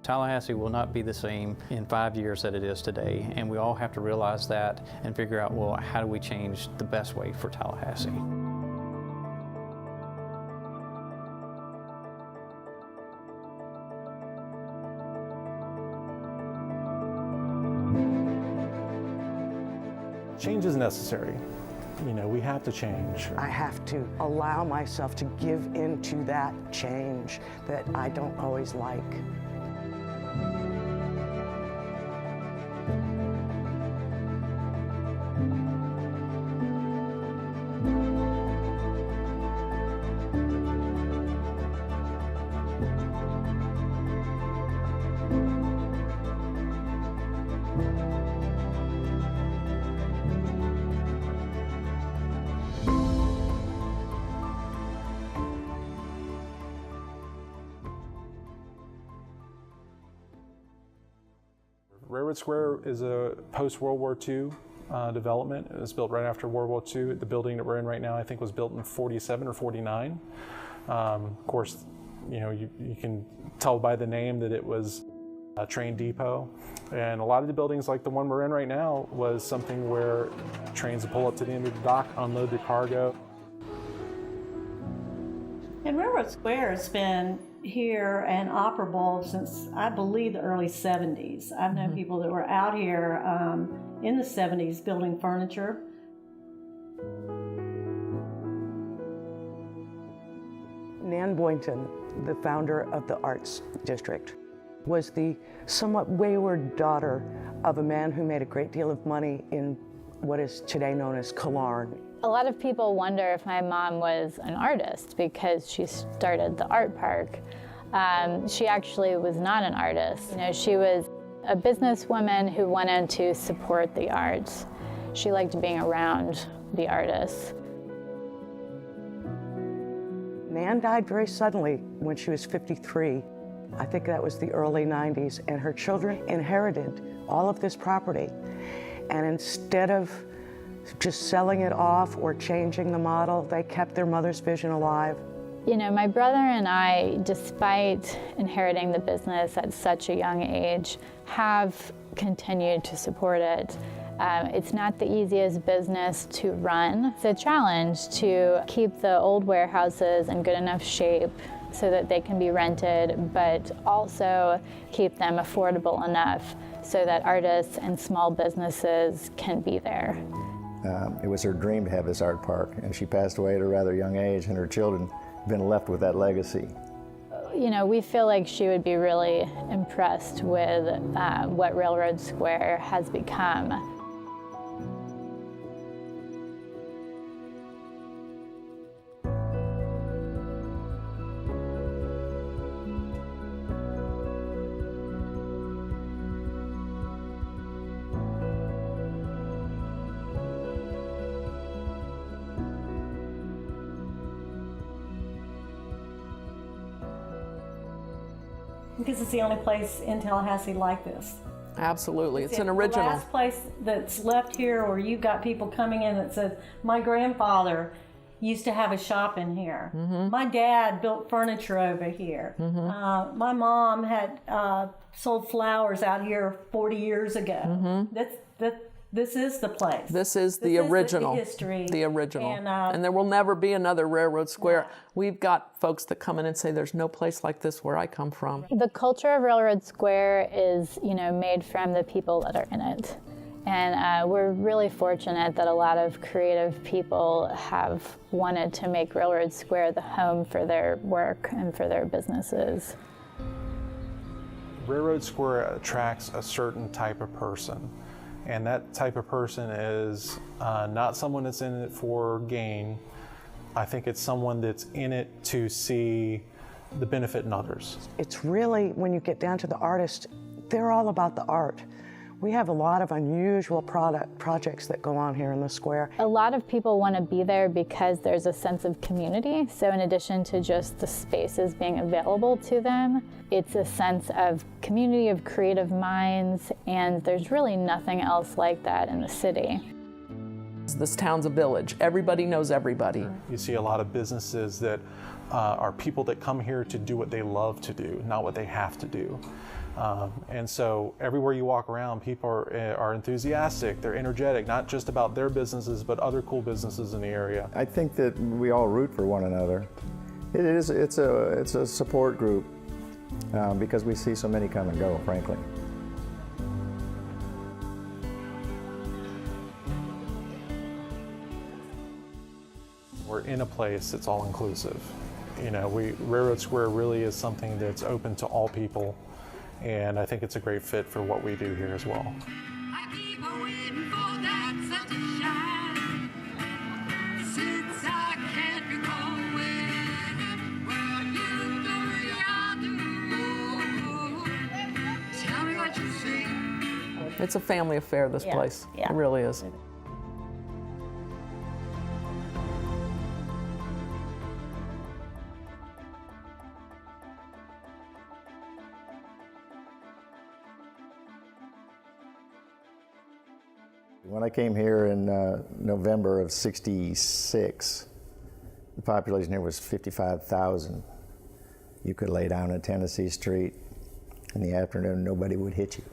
Tallahassee will not be the same in 5 years that it is today, and we all have to realize that and figure out, well, how do we change the best way for Tallahassee? Change is necessary. You know, we have to change. I have to allow myself to give into that change that I don't always like. Railroad Square is a post-World War II development. It was built right after World War II. The building that we're in right now, I think, was built in 47 or 49. Of course, you know, you can tell by the name that it was a train depot. And a lot of the buildings, like the one we're in right now, was something where trains would pull up to the end of the dock, unload their cargo. And Railroad Square has been here and operable since, I believe, the early 70s. I've known people that were out here in the 70s building furniture. Nan Boynton, the founder of the Arts District, was the somewhat wayward daughter of a man who made a great deal of money in what is today known as Killarn. A lot of people wonder if my mom was an artist because she started the art park. She actually was not an artist. You know, she was a businesswoman who wanted to support the arts. She liked being around the artists. Nan died very suddenly when she was 53. I think that was the early 90s, and her children inherited all of this property. And instead of just selling it off or changing the model, they kept their mother's vision alive. You know, my brother and I, despite inheriting the business at such a young age, have continued to support it. It's not the easiest business to run. It's a challenge to keep the old warehouses in good enough shape so that they can be rented, but also keep them affordable enough so that artists and small businesses can be there. It was her dream to have this art park, and she passed away at a rather young age, and her children have been left with that legacy. You know, we feel like she would be really impressed with what Railroad Square has become. Because it's the only place in Tallahassee like this. Absolutely, it's an original. The last place that's left here where you've got people coming in that says, my grandfather used to have a shop in here. My dad built furniture over here. My mom had sold flowers out here 40 years ago. This is the place. This is the original. The history. The original. And there will never be another Railroad Square. Yeah. We've got folks that come in and say, there's no place like this where I come from. The culture of Railroad Square is, you know, made from the people that are in it. And we're really fortunate that a lot of creative people have wanted to make Railroad Square the home for their work and for their businesses. Railroad Square attracts a certain type of person. And that type of person is not someone that's in it for gain. I think it's someone that's in it to see the benefit in others. It's really, when you get down to the artists, they're all about the art. We have a lot of unusual projects that go on here in the square. A lot of people want to be there because there's a sense of community. So in addition to just the spaces being available to them, it's a sense of community of creative minds, and there's really nothing else like that in the city. This town's a village. Everybody knows everybody. You see a lot of businesses that are people that come here to do what they love to do, not what they have to do. And so everywhere you walk around, people are enthusiastic, they're energetic, not just about their businesses, but other cool businesses in the area. I think that we all root for one another. It's a support group because we see so many come and go, frankly. We're in a place that's all inclusive. You know, Railroad Square really is something that's open to all people, and I think it's a great fit for what we do here as well. I keep waiting for that sun to shine, since I can't recall when. Well, you know you do. Tell me what you see. It's a family affair, this place. Yeah. It really is. When I came here in November of '66, the population here was 55,000. You could lay down in Tennessee Street in the afternoon, nobody would hit you.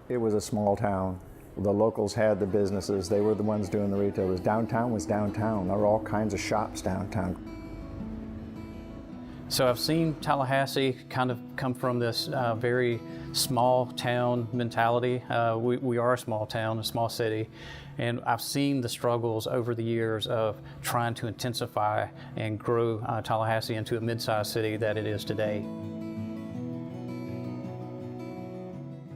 It was a small town. The locals had the businesses. They were the ones doing the retail. Downtown was downtown. There were all kinds of shops downtown. So I've seen Tallahassee kind of come from this very small town mentality. We are a small town, a small city, and I've seen the struggles over the years of trying to intensify and grow Tallahassee into a mid-sized city that it is today.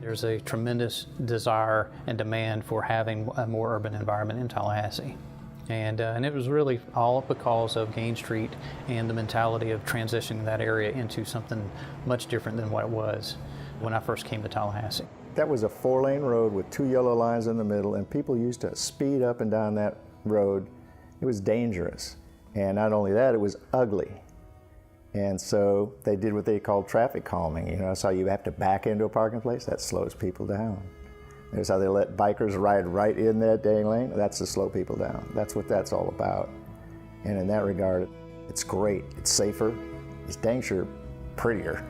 There's a tremendous desire and demand for having a more urban environment in Tallahassee. And it was really all because of Gain Street and the mentality of transitioning that area into something much different than what it was when I first came to Tallahassee. That was a 4-lane road with 2 yellow lines in the middle, and people used to speed up and down that road. It was dangerous. And not only that, it was ugly. And so they did what they called traffic calming. You know, so you have to back into a parking place, that slows people down. There's how they let bikers ride right in that dang lane. That's to slow people down. That's what that's all about. And in that regard, it's great. It's safer. It's dang sure prettier.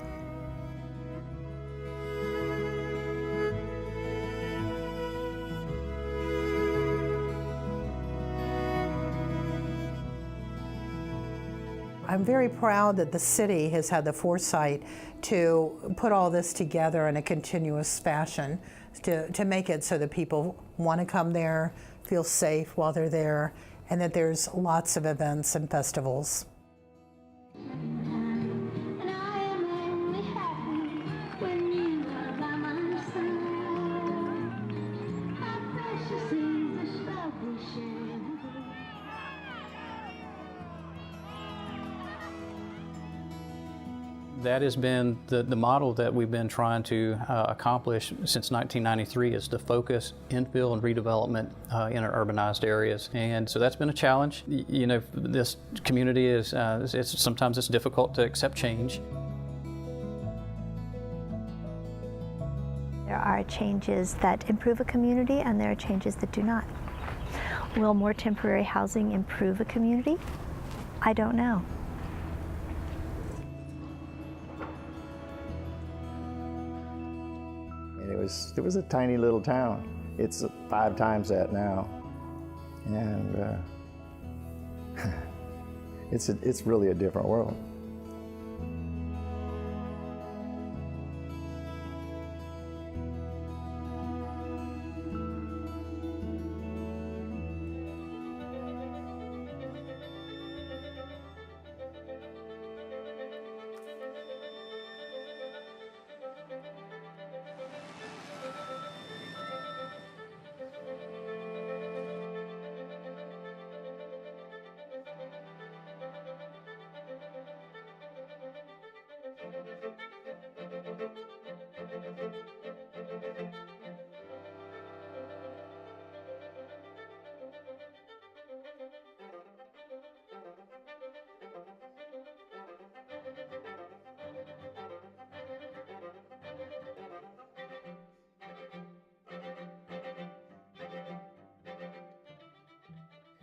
I'm very proud that the city has had the foresight to put all this together in a continuous fashion to make it so that people want to come there, feel safe while they're there, and that there's lots of events and festivals. That has been the model that we've been trying to accomplish since 1993 is to focus infill and redevelopment in our urbanized areas. And so that's been a challenge. You know, this community is, sometimes it's difficult to accept change. There are changes that improve a community and there are changes that do not. Will more temporary housing improve a community? I don't know. It was a tiny little town. It's 5 times that now, and it's really a different world.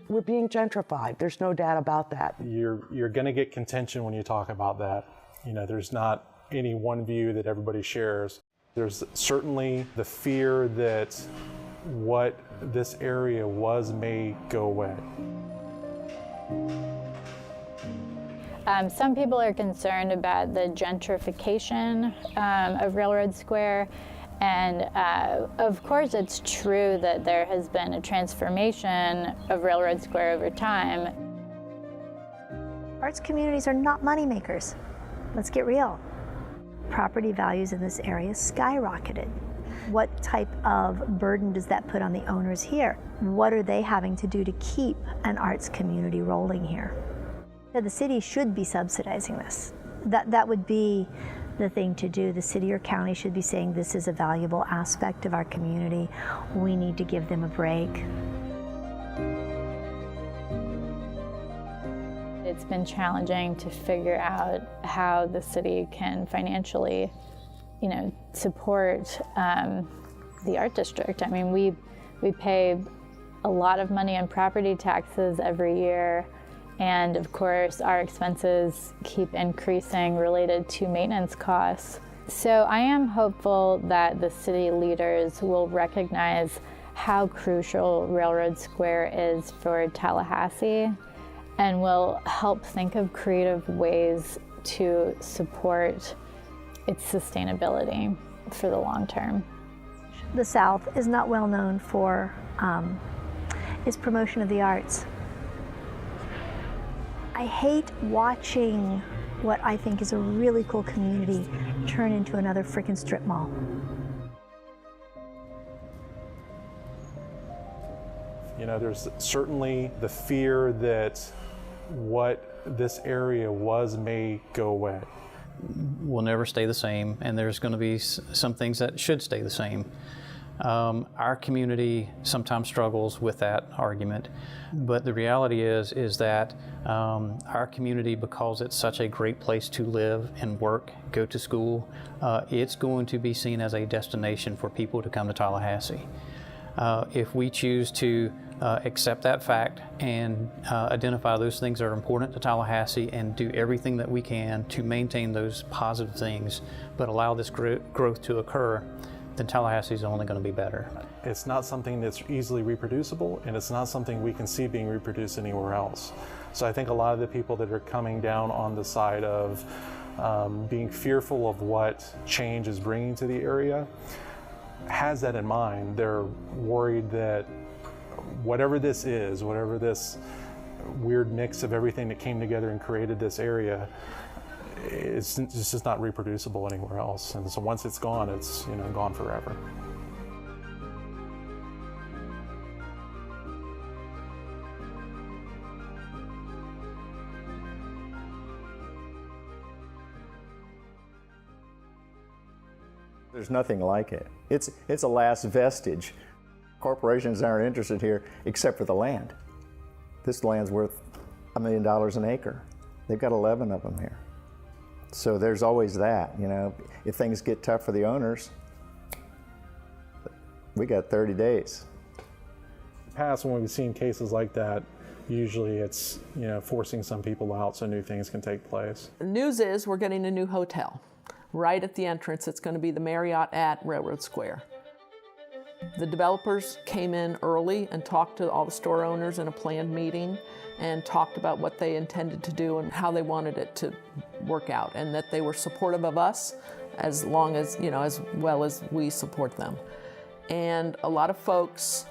We're being gentrified. There's no doubt about that. You're going to get contention when you talk about that. You know, there's not any one view that everybody shares. There's certainly the fear that what this area was may go away. Some people are concerned about the gentrification of Railroad Square. And of course, it's true that there has been a transformation of Railroad Square over time. Arts communities are not moneymakers. Let's get real. Property values in this area skyrocketed. What type of burden does that put on the owners here? What are they having to do to keep an arts community rolling here? The city should be subsidizing this. That would be the thing to do. The city or county should be saying this is a valuable aspect of our community. We need to give them a break. It's been challenging to figure out how the city can financially, support the art district. I mean, we pay a lot of money on property taxes every year. And of course, our expenses keep increasing related to maintenance costs. So I am hopeful that the city leaders will recognize how crucial Railroad Square is for Tallahassee and will help think of creative ways to support its sustainability for the long term. The South is not well known for its promotion of the arts. I hate watching what I think is a really cool community turn into another frickin' strip mall. You know, there's certainly the fear that what this area was may go away. Will never stay the same, and there's going to be some things that should stay the same. Our community sometimes struggles with that argument, but the reality is that our community, because it's such a great place to live and work, go to school, it's going to be seen as a destination for people to come to Tallahassee. If we choose to accept that fact and identify those things that are important to Tallahassee and do everything that we can to maintain those positive things, but allow this growth to occur, then Tallahassee is only going to be better. It's not something that's easily reproducible, and it's not something we can see being reproduced anywhere else. So I think a lot of the people that are coming down on the side of being fearful of what change is bringing to the area has that in mind. They're worried that whatever this is, whatever this weird mix of everything that came together and created this area, it's just not reproducible anywhere else. And so once it's gone, it's gone forever. There's nothing like it. It's a last vestige. Corporations aren't interested here except for the land. This land's worth $1 million an acre. They've got 11 of them here. So there's always that, If things get tough for the owners, we got 30 days. In the past, when we've seen cases like that, usually it's forcing some people out so new things can take place. The news is we're getting a new hotel. Right at the entrance, it's going to be the Marriott at Railroad Square. The developers came in early and talked to all the store owners in a planned meeting and talked about what they intended to do and how they wanted it to work out, and that they were supportive of us as long as, as well as we support them. And a lot of folks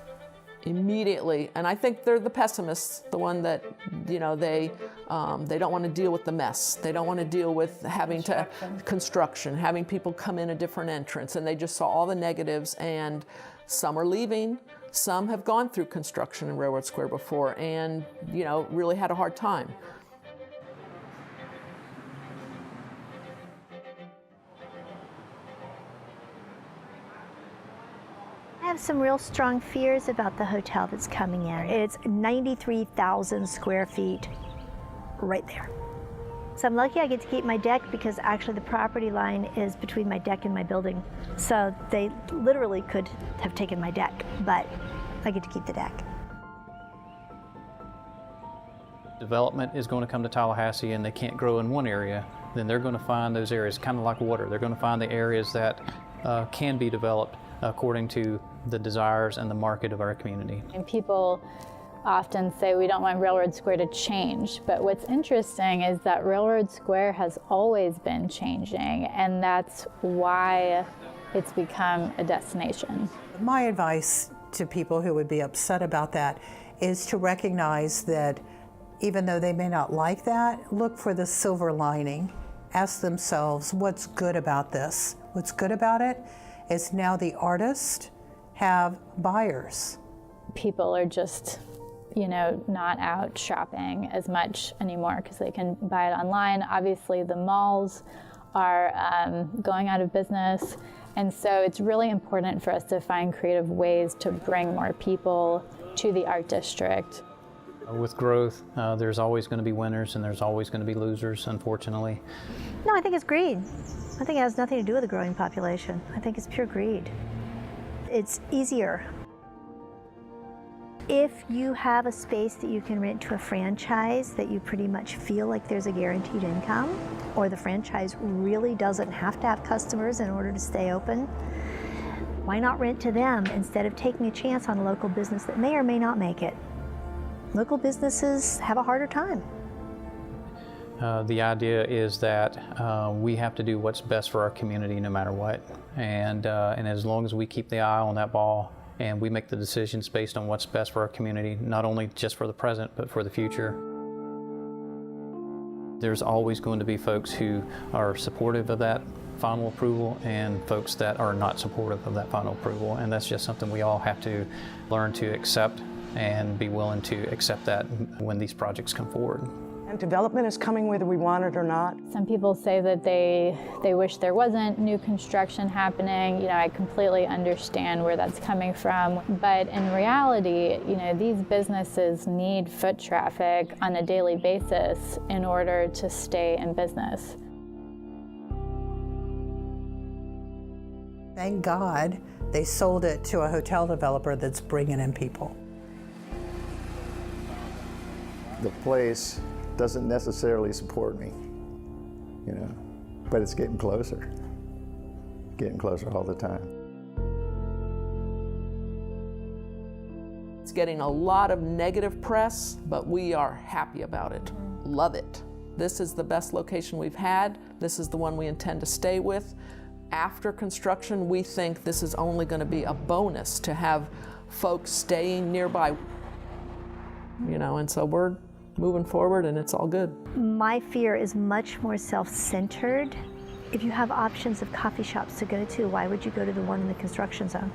immediately, and I think they're the pessimists, the one that, they don't want to deal with the mess. They don't want to deal with having construction, having people come in a different entrance, and they just saw all the negatives, and some are leaving. Some have gone through construction in Railroad Square before and, really had a hard time. I have some real strong fears about the hotel that's coming in. It's 93,000 square feet right there. So I'm lucky I get to keep my deck because actually the property line is between my deck and my building. So they literally could have taken my deck, but I get to keep the deck. Development is going to come to Tallahassee and they can't grow in one area, then they're going to find those areas, kind of like water. They're going to find the areas that can be developed according to the desires and the market of our community. And people often say we don't want Railroad Square to change, but what's interesting is that Railroad Square has always been changing, and that's why it's become a destination. My advice to people who would be upset about that is to recognize that even though they may not like that, look for the silver lining. Ask themselves, what's good about this? What's good about it is now the artists have buyers. People are just, not out shopping as much anymore because they can buy it online. Obviously, the malls are going out of business, and so it's really important for us to find creative ways to bring more people to the art district. With growth, there's always going to be winners and there's always going to be losers, unfortunately. No, I think it's greed. I think it has nothing to do with the growing population. I think it's pure greed. It's easier. If you have a space that you can rent to a franchise that you pretty much feel like there's a guaranteed income, or the franchise really doesn't have to have customers in order to stay open, why not rent to them instead of taking a chance on a local business that may or may not make it? Local businesses have a harder time. The idea is that we have to do what's best for our community no matter what. And as long as we keep the eye on that ball and we make the decisions based on what's best for our community, not only just for the present, but for the future, there's always going to be folks who are supportive of that final approval and folks that are not supportive of that final approval. And that's just something we all have to learn to accept and be willing to accept that when these projects come forward. And development is coming whether we want it or not. Some people say that they wish there wasn't new construction happening. I completely understand where that's coming from. But in reality, these businesses need foot traffic on a daily basis in order to stay in business. Thank God they sold it to a hotel developer that's bringing in people. The place doesn't necessarily support me, but it's getting closer all the time. It's getting a lot of negative press, but we are happy about it. Love it. This is the best location we've had. This is the one we intend to stay with. After construction, we think this is only going to be a bonus to have folks staying nearby. And so we're moving forward and it's all good. My fear is much more self-centered. If you have options of coffee shops to go to, why would you go to the one in the construction zone?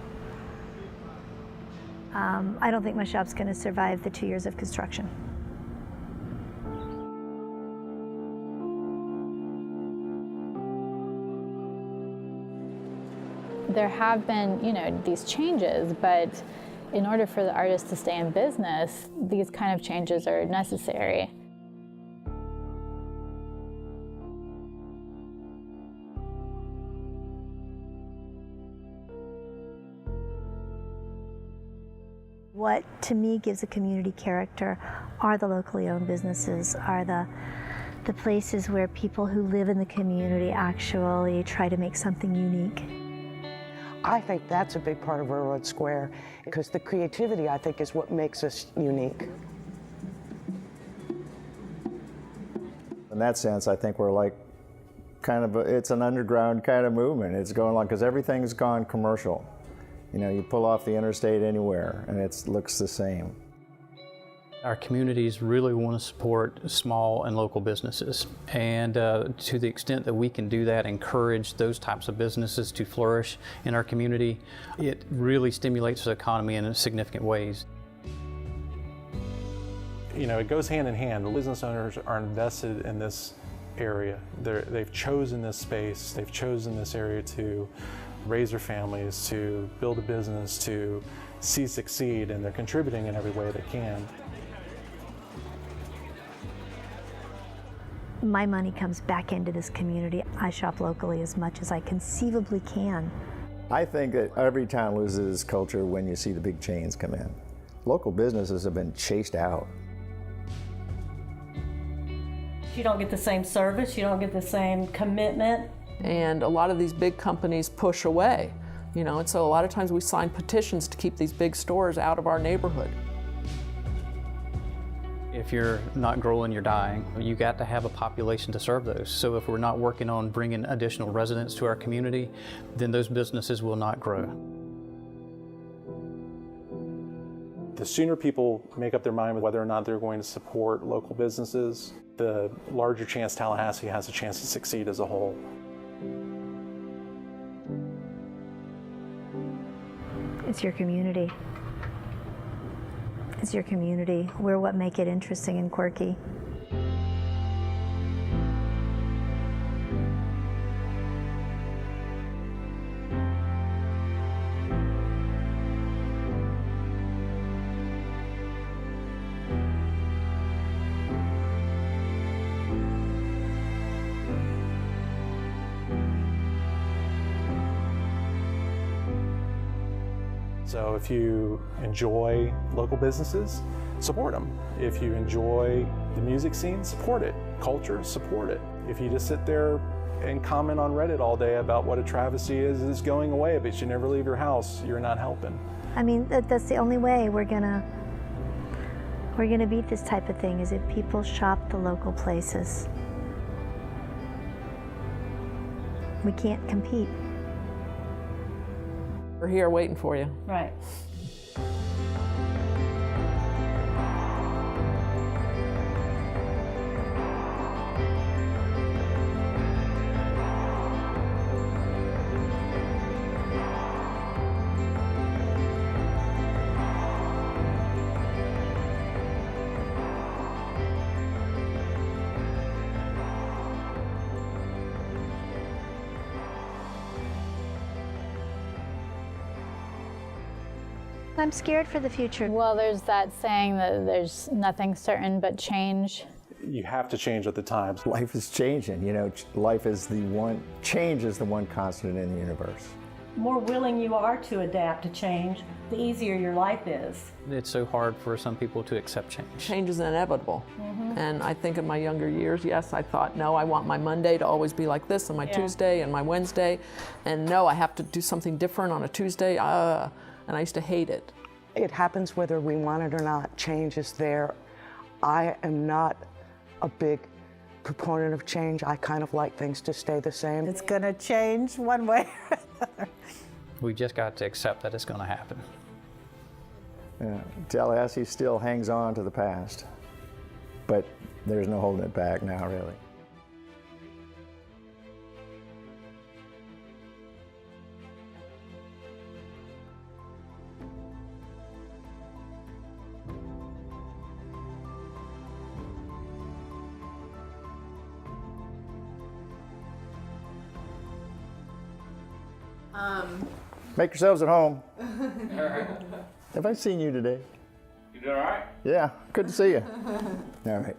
I don't think my shop's going to survive the 2 years of construction. There have been, these changes, but in order for the artists to stay in business, these kind of changes are necessary. What to me gives a community character are the locally owned businesses, are the places where people who live in the community actually try to make something unique. I think that's a big part of Railroad Square, because the creativity, I think, is what makes us unique. In that sense, I think we're like it's an underground kind of movement. It's going along because everything's gone commercial. You pull off the interstate anywhere and it looks the same. Our communities really want to support small and local businesses, and to the extent that we can do that, encourage those types of businesses to flourish in our community, it really stimulates the economy in significant ways. It goes hand in hand. The business owners are invested in this area. They've chosen this space, they've chosen this area to raise their families, to build a business, to succeed, and they're contributing in every way they can. My money comes back into this community. I shop locally as much as I conceivably can. I think that every town loses its culture when you see the big chains come in. Local businesses have been chased out. You don't get the same service, you don't get the same commitment. And a lot of these big companies push away, you know, and so a lot of times we sign petitions to keep these big stores out of our neighborhood. If you're not growing, you're dying. You got to have a population to serve those. So if we're not working on bringing additional residents to our community, then those businesses will not grow. The sooner people make up their mind with whether or not they're going to support local businesses, the larger chance Tallahassee has a chance to succeed as a whole. It's your community. It's your community. We're what make it interesting and quirky. So if you enjoy local businesses, support them. If you enjoy the music scene, support it. Culture, support it. If you just sit there and comment on Reddit all day about what a travesty is going away, but you never leave your house, you're not helping. I mean, that's the only way we're gonna beat this type of thing, is if people shop the local places. We can't compete. We're here waiting for you. Right. I'm scared for the future. Well, there's that saying that there's nothing certain but change. You have to change with the times. Life is changing, you know, change is the one constant in the universe. The more willing you are to adapt to change, the easier your life is. It's so hard for some people to accept change. Change is inevitable. And I think in my younger years, yes, I thought, no, I want my Monday to always be like this, and my Tuesday and my Wednesday, and no, I have to do something different on a Tuesday, and I used to hate it. It happens whether we want it or not. Change is there. I am not a big proponent of change. I kind of like things to stay the same. It's going to change one way or another. We just got to accept that it's going to happen. Yeah, Tallahassee still hangs on to the past, but there's no holding it back now, really. Make yourselves at home. Have I seen you today? You doing all right? Yeah, good to see you. All right.